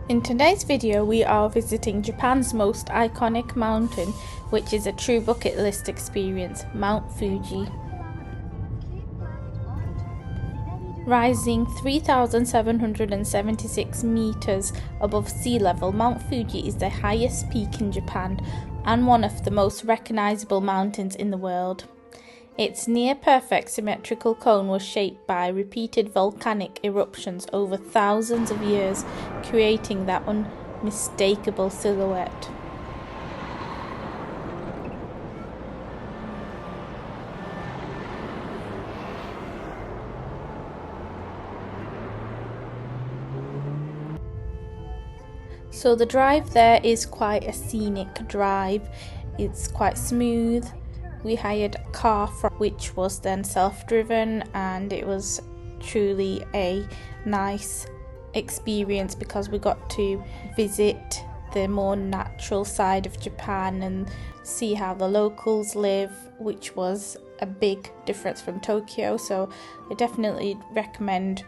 In today's video, we are visiting Japan's most iconic mountain, which is a true bucket list experience, Mount Fuji. Rising 3,776 meters above sea level, Mount Fuji is the highest peak in Japan and one of the most recognizable mountains in the world. Its near-perfect symmetrical cone was shaped by repeated volcanic eruptions over thousands of years, creating that unmistakable silhouette. So the drive there is quite a scenic drive. It's quite smooth. We hired a car which was then self-driven, and it was truly a nice experience because we got to visit the more natural side of Japan and see how the locals live, which was a big difference from Tokyo. So I definitely recommend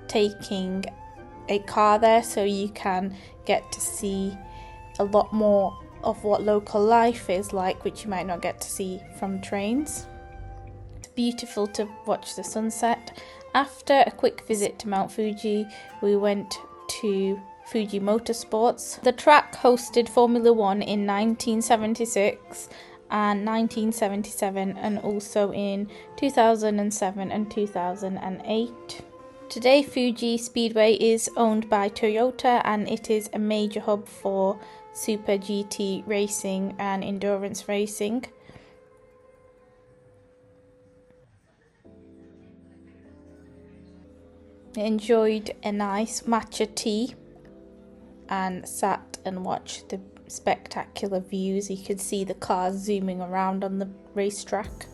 taking a car there so you can get to see a lot more of what local life is like, which you might not get to see from trains. It's beautiful to watch the sunset. After a quick visit to Mount Fuji, we went to Fuji Motorsports. The track hosted Formula 1 in 1976 and 1977, and also in 2007 and 2008. Today, Fuji Speedway is owned by Toyota, and it is a major hub for Super GT racing and endurance racing. I enjoyed a nice matcha tea and sat and watched the spectacular views. You could see the cars zooming around on the racetrack.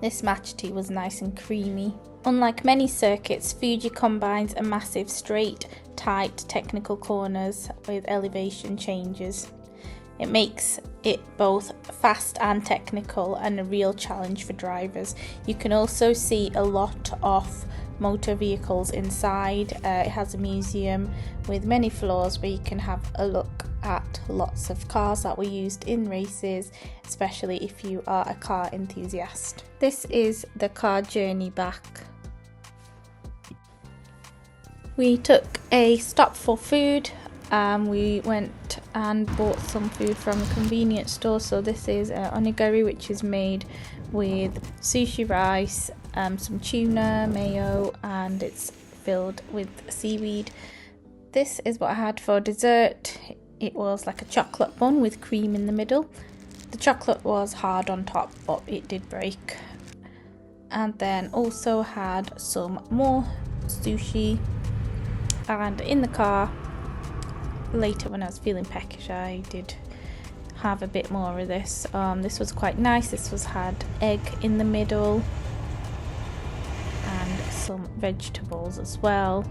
This matcha tea was nice and creamy. Unlike many circuits, Fuji combines a massive straight, tight technical corners with elevation changes. It makes it both fast and technical and a real challenge for drivers. You can also see a lot of motor vehicles inside. It has a museum with many floors where you can have a look at lots of cars that were used in races, especially if you are a car enthusiast. This is the car journey back. We took a stop for food. We went and bought some food from a convenience store. So this is onigiri, which is made with sushi rice, some tuna, mayo, and it's filled with seaweed. This is what I had for dessert. It was like a chocolate bun with cream in the middle. The chocolate was hard on top, but it did break. And then also had some more sushi. And in the car, later when I was feeling peckish, I did have a bit more of this. This was quite nice. This had egg in the middle and some vegetables as well.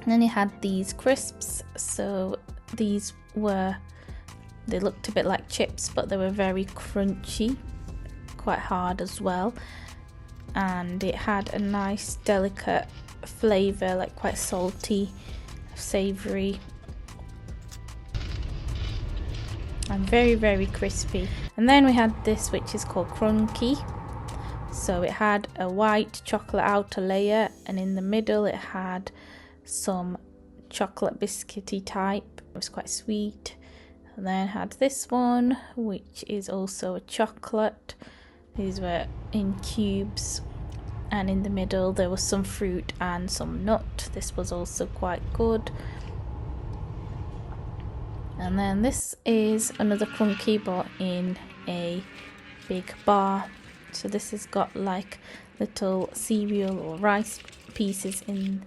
And then you had these crisps. So they looked a bit like chips, but they were very crunchy, quite hard as well. And it had a nice delicate flavour, like quite salty, savoury, and very, very crispy. And then we had this, which is called crunky. So it had a white chocolate outer layer, and in the middle it had some chocolate biscuity type. It was quite sweet. And then had this one, which is also a chocolate. These were in cubes, and in the middle there was some fruit and some nut. This was also quite good. And then this is another crunchie but in a big bar. So this has got like little cereal or rice pieces in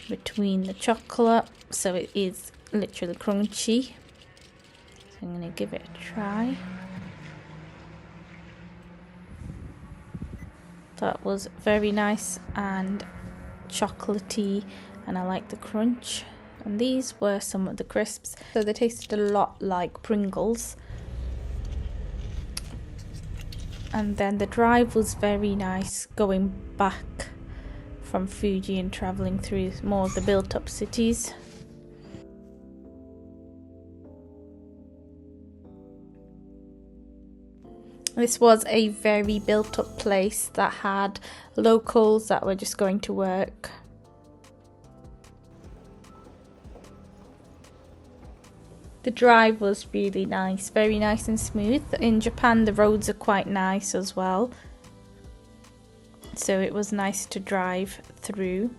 between the chocolate, so it is literally crunchy. So I'm going to give it a try. That was very nice and chocolatey, and I like the crunch. And these were some of the crisps, so they tasted a lot like Pringles. And then the drive was very nice, going back from Fuji and travelling through more of the built-up cities. This was a very built-up place that had locals that were just going to work. The drive was really nice, very nice and smooth. In Japan the roads are quite nice as well, so it was nice to drive through.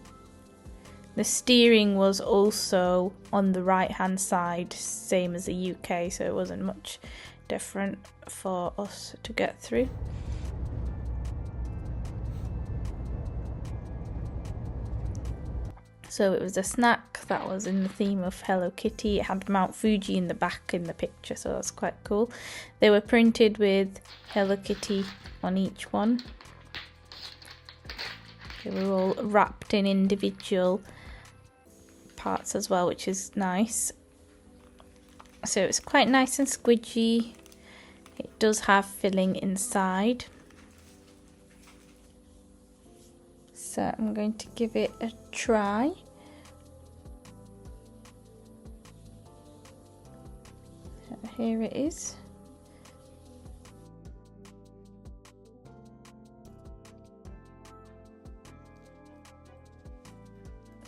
The steering was also on the right hand side, same as the UK, so it wasn't much different for us to get through. So it was a snack that was in the theme of Hello Kitty. It had Mount Fuji in the back in the picture, so that's quite cool. They were printed with Hello Kitty on each one. They were all wrapped in individual parts as well, which is nice. So it's quite nice and squidgy. It does have filling inside. So I'm going to give it a try. So here it is.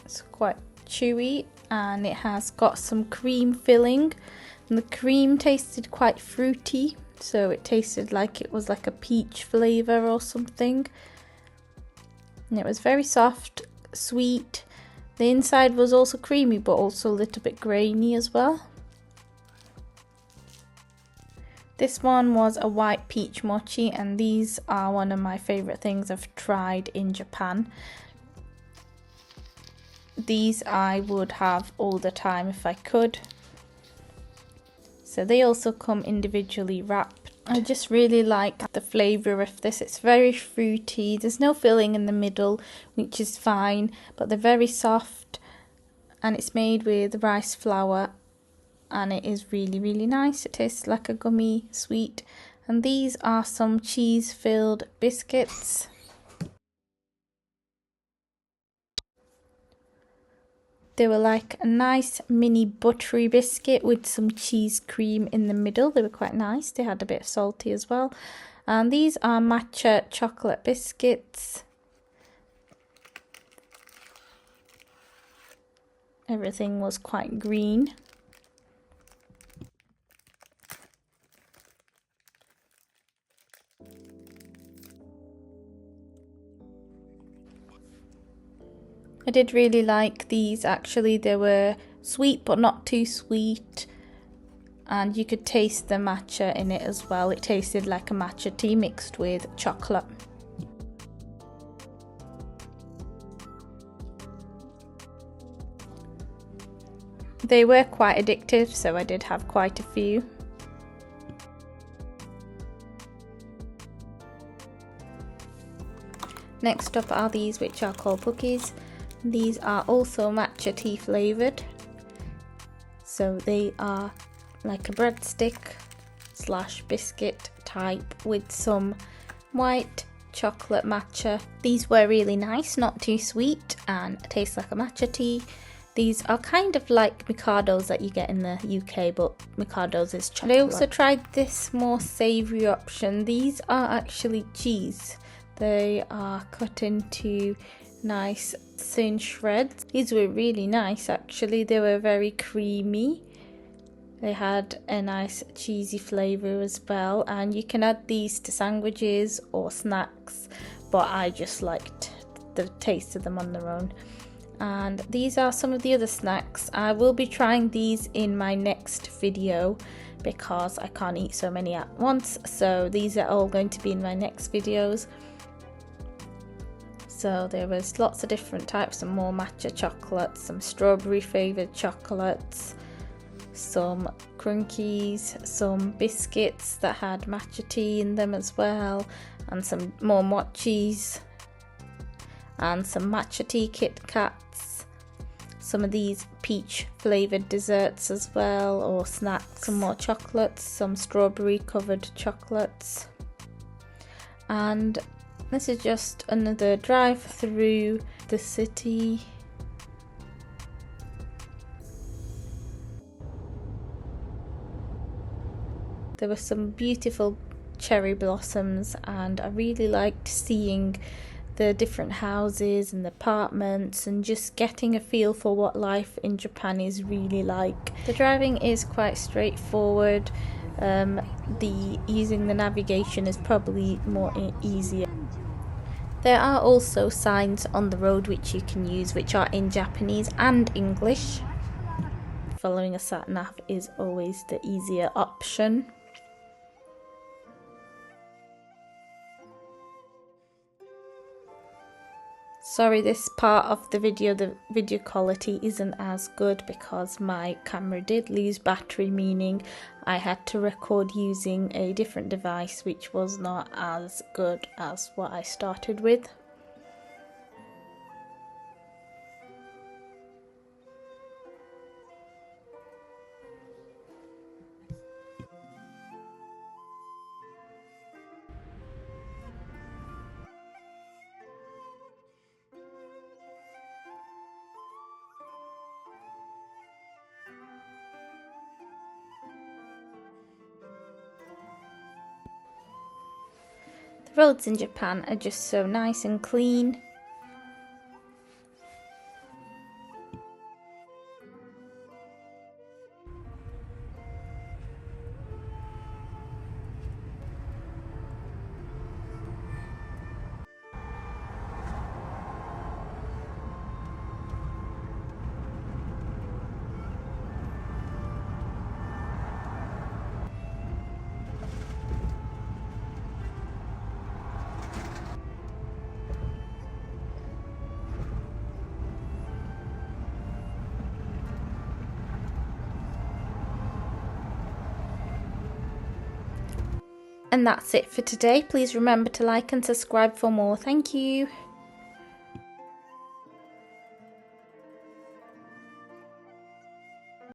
It's quite chewy and it has got some cream filling, and the cream tasted quite fruity, so it tasted like it was like a peach flavour or something. And it was very soft, sweet. The inside was also creamy but also a little bit grainy as well. This one was a white peach mochi, and these are one of my favourite things I've tried in Japan. These I would have all the time if I could. So they also come individually wrapped. I just really like the flavour of this. It's very fruity. There's no filling in the middle, which is fine, but they're very soft, and it's made with rice flour, and it is really, really nice. It tastes like a gummy sweet. And these are some cheese-filled biscuits. They were like a nice mini buttery biscuit with some cheese cream in the middle. They were quite nice. They had a bit of salty as well. And these are matcha chocolate biscuits. Everything was quite green. I did really like these actually. They were sweet but not too sweet, and you could taste the matcha in it as well. It tasted like a matcha tea mixed with chocolate. They were quite addictive, so I did have quite a few. Next up are these, which are called cookies. These are also matcha tea flavoured. So they are like a breadstick / biscuit type with some white chocolate matcha. These were really nice, not too sweet, and taste like a matcha tea. These are kind of like Mikados that you get in the UK, but Mikados is chocolate. I also tried this more savoury option. These are actually cheese. They are cut into nice thin shreds. These were really nice actually. They were very creamy. They had a nice cheesy flavour as well, and you can add these to sandwiches or snacks, but I just liked the taste of them on their own. And these are some of the other snacks. I will be trying these in my next video because I can't eat so many at once, so these are all going to be in my next videos. So there was lots of different types, some more matcha chocolates, some strawberry flavoured chocolates, some crunchies, some biscuits that had matcha tea in them as well, and some more mochis, and some matcha tea Kit Kats, some of these peach flavoured desserts as well, or snacks, some more chocolates, some strawberry covered chocolates. And this is just another drive through the city. There were some beautiful cherry blossoms, and I really liked seeing the different houses and the apartments and just getting a feel for what life in Japan is really like. The driving is quite straightforward. Using the navigation is probably more easier. There are also signs on the road which you can use, which are in Japanese and English. Following a sat nav is always the easier option. Sorry, this part of the video quality isn't as good because my camera did lose battery, meaning I had to record using a different device which was not as good as what I started with. The roads in Japan are just so nice and clean. And that's it for today. Please remember to like and subscribe for more. Thank you.